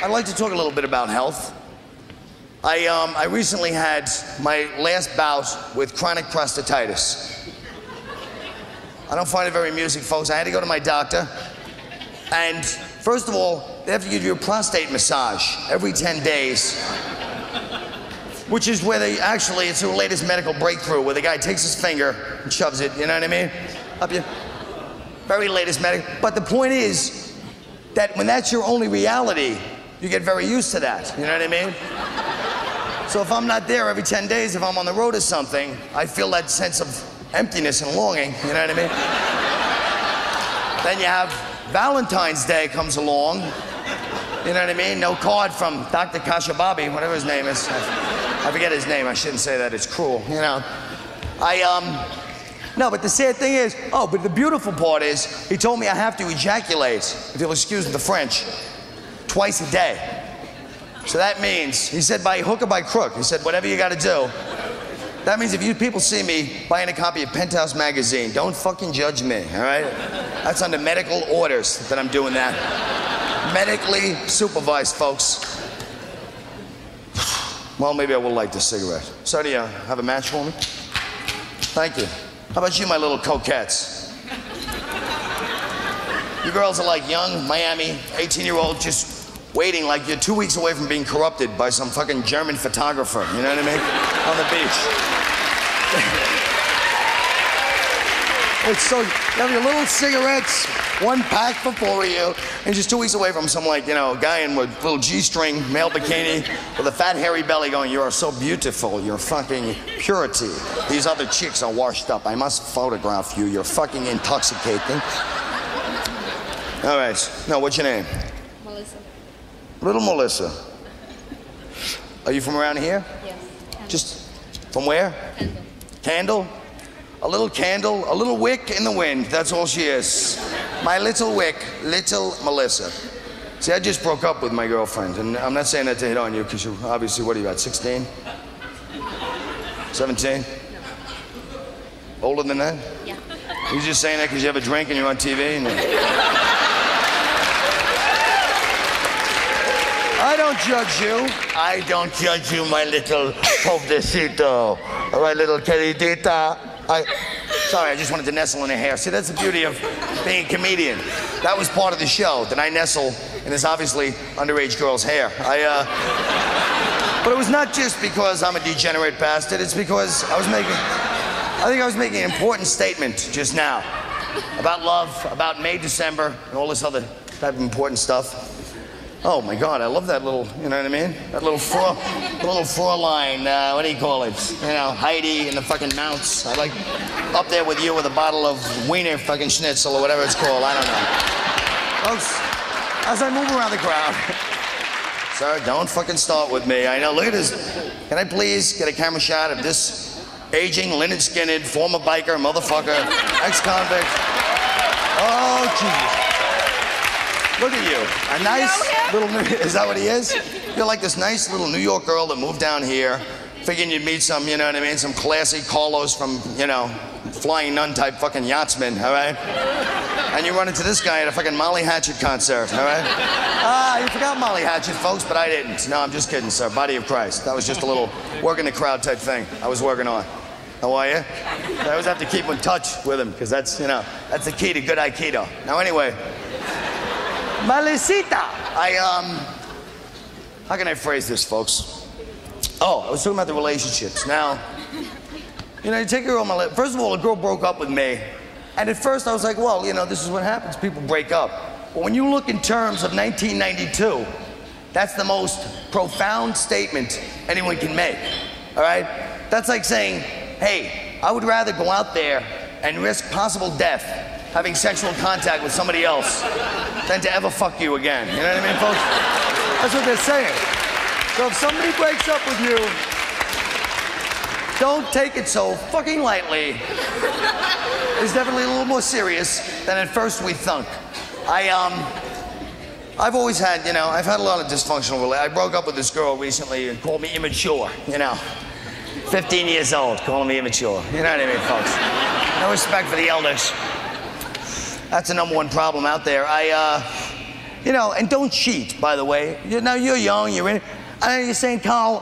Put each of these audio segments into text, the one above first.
I'd like to talk a little bit about health. I recently had my last bout with chronic prostatitis. I don't find it very amusing, folks. I had to go to my doctor. And first of all, they have to give you a prostate massage every 10 days. Which is where they actually, it's the latest medical breakthrough, where the guy takes his finger and shoves it, you know what I mean? Up you. Very latest medical. But the point is that when that's your only reality, you get very used to that, you know what I mean? So if I'm not there every 10 days, if I'm on the road or something, I feel that sense of emptiness and longing, you know what I mean? Then you have Valentine's Day comes along, you know what I mean? No card from Dr. Kashababi, whatever his name is. I forget his name, I shouldn't say that, it's cruel, you know. No, but the sad thing is, but the beautiful part is, he told me I have to ejaculate, if you'll excuse the French, twice a day. So that means, he said by hook or by crook, he said whatever you gotta do. That means if you people see me buying a copy of Penthouse magazine, don't fucking judge me, all right? That's under medical orders that I'm doing that. Medically supervised, folks. Well, maybe I will light this cigarette. So do you have a match for me? Thank you. How about you, my little coquettes? You girls are like young, Miami, 18-year-old, just waiting like you're 2 weeks away from being corrupted by some fucking German photographer, you know what I mean? On the beach. It's so, you have your little cigarettes, one pack for 4 of you, and just 2 weeks away from some, like, you know, guy in a little G-string, male bikini, with a fat, hairy belly going, you are so beautiful, you're fucking purity. These other chicks are washed up. I must photograph you. You're fucking intoxicating. All right. Now, what's your name? Melissa. Little Melissa. Are you from around here? Yes. Just from where? Candle. Candle? A little candle, a little wick in the wind. That's all she is. My little wick, little Melissa. See, I just broke up with my girlfriend, and I'm not saying that to hit on you, because you're obviously, what are you at, 16? 17? No. Older than that? Yeah. You just saying that because you have a drink and you're on TV? And I don't judge you. I don't judge you, my little pobrecito. All right, little queridita. Sorry, I just wanted to nestle in her hair. See, that's the beauty of being a comedian. That was part of the show, that I nestle in this obviously underage girl's hair. But it was not just because I'm a degenerate bastard. It's because I think I was making an important statement just now about love, about May, December, and all this other type of important stuff. Oh my God, I love that little, you know what I mean? That little Fraulein, what do you call it? You know, Heidi and the fucking mounts. I like up there with you with a bottle of Wiener fucking Schnitzel or whatever it's called, I don't know. Folks, as I move around the crowd, sir, don't fucking start with me. I know, look at this. Can I please get a camera shot of this aging, linen-skinned, former biker, motherfucker, ex-convict? Oh, Jesus. Look at you. A nice little, is that what he is? You're like this nice little New York girl that moved down here, figuring you'd meet some, you know what I mean, some classy Carlos from, you know, Flying Nun type fucking yachtsman, all right? And you run into this guy at a fucking Molly Hatchet concert, all right? You forgot Molly Hatchet, folks, but I didn't. No, I'm just kidding, sir. Body of Christ. That was just a little working the crowd type thing I was working on. How are you? I always have to keep in touch with him, because that's, you know, that's the key to good Aikido. Now, anyway. Melisita! How can I phrase this, folks? Oh, I was talking about the relationships. Now, you know, you take a girl, first of all, a girl broke up with me. And at first I was like, well, you know, this is what happens. People break up. But when you look in terms of 1992, that's the most profound statement anyone can make, all right? That's like saying, hey, I would rather go out there and risk possible death having sexual contact with somebody else than to ever fuck you again. You know what I mean, folks? That's what they're saying. So if somebody breaks up with you, don't take it so fucking lightly. It's definitely a little more serious than at first we thunk. I've always had, you know, I've had a lot of dysfunctional relationships. I broke up with this girl recently and called me immature, you know. 15 years old, calling me immature. You know what I mean, folks? No respect for the elders. That's the #1 problem out there. You know, and don't cheat, by the way. Now, you're young, you're in. I know you're saying, Carl,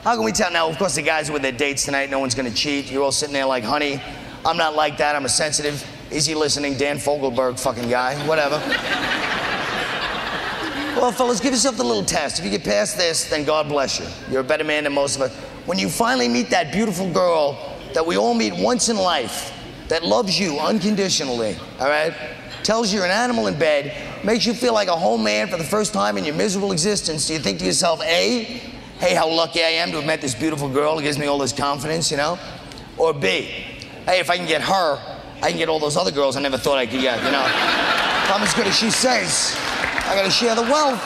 how can we tell? Now, of course, the guys are with their dates tonight. No one's going to cheat. You're all sitting there like, honey, I'm not like that. I'm a sensitive, easy listening, Dan Fogelberg fucking guy. Whatever. Well, fellas, give yourself the little test. If you get past this, then God bless you. You're a better man than most of us. When you finally meet that beautiful girl that we all meet once in life, that loves you unconditionally, all right? Tells you you're an animal in bed, makes you feel like a whole man for the first time in your miserable existence, do you think to yourself, A, hey, how lucky I am to have met this beautiful girl who gives me all this confidence, you know? Or B, hey, if I can get her, I can get all those other girls I never thought I could get, you know? If I'm as good as she says, I gotta share the wealth.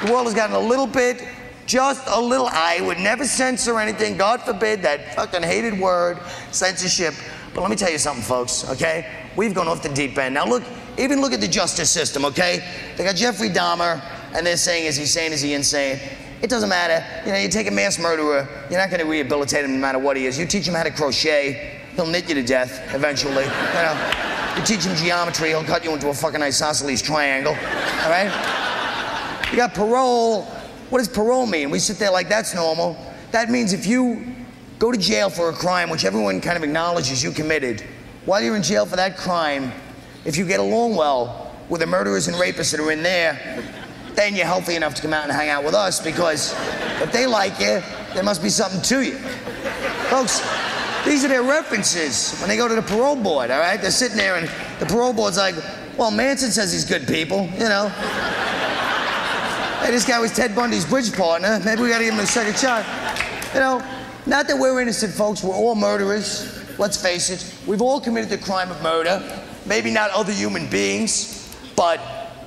The world has gotten a little bit, just a little, I would never censor anything, God forbid that fucking hated word, censorship. But let me tell you something, folks, okay? We've gone off the deep end. Now look, even look at the justice system, okay? They got Jeffrey Dahmer, and they're saying, is he sane, is he insane? It doesn't matter. You know, you take a mass murderer, you're not gonna rehabilitate him no matter what he is. You teach him how to crochet, he'll knit you to death eventually, you know? You teach him geometry, he'll cut you into a fucking isosceles triangle, all right? You got parole. What does parole mean? We sit there like that's normal. That means if you go to jail for a crime which everyone kind of acknowledges you committed, while you're in jail for that crime, if you get along well with the murderers and rapists that are in there, then you're healthy enough to come out and hang out with us, because if they like you, there must be something to you. Folks, these are their references when they go to the parole board, all right? They're sitting there and the parole board's like, well, Manson says he's good people, you know? Hey, this guy was Ted Bundy's bridge partner. Maybe we gotta give him a second shot. You know, not that we're innocent, folks. We're all murderers. Let's face it. We've all committed the crime of murder. Maybe not other human beings, but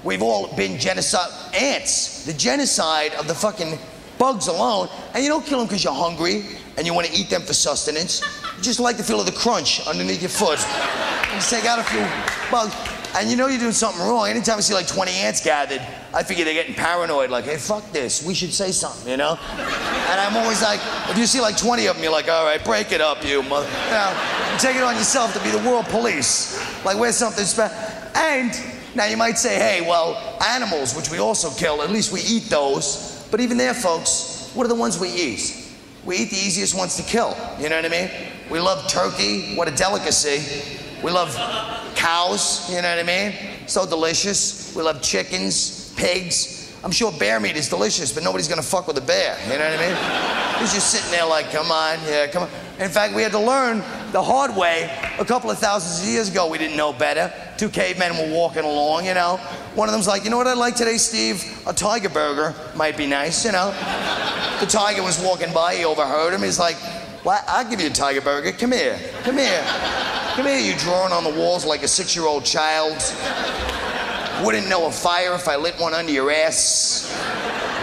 we've all been genocide ants. The genocide of the fucking bugs alone. And you don't kill them because you're hungry and you want to eat them for sustenance. You just like the feel of the crunch underneath your foot. You just take out a few bugs. And you know you're doing something wrong. Anytime I see like 20 ants gathered, I figure they're getting paranoid, like, hey, fuck this, we should say something, you know? And I'm always like, if you see like 20 of them, you're like, all right, break it up, you mother. You know, you take it on yourself to be the world police. Like, where's something special? And now you might say, hey, well, animals, which we also kill, at least we eat those. But even there, folks, what are the ones we eat? We eat the easiest ones to kill, you know what I mean? We love turkey, what a delicacy. We love cows, you know what I mean? So delicious. We love chickens, pigs. I'm sure bear meat is delicious, but nobody's gonna fuck with a bear, you know what I mean? He's just sitting there like, come on, yeah, come on. In fact, we had to learn the hard way a couple of thousands of years ago. We didn't know better. Two cavemen were walking along, you know. One of them's like, you know what I'd like today, Steve? A tiger burger might be nice, you know. The tiger was walking by, he overheard him. He's like, well, I'll give you a tiger burger. Come here, come here. Come here, you drawing on the walls like a 6-year-old child. Wouldn't know a fire if I lit one under your ass.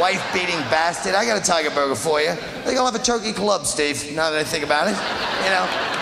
Wife-beating bastard. I got a tiger burger for you. I think I'll have a turkey club, Steve, now that I think about it. You know?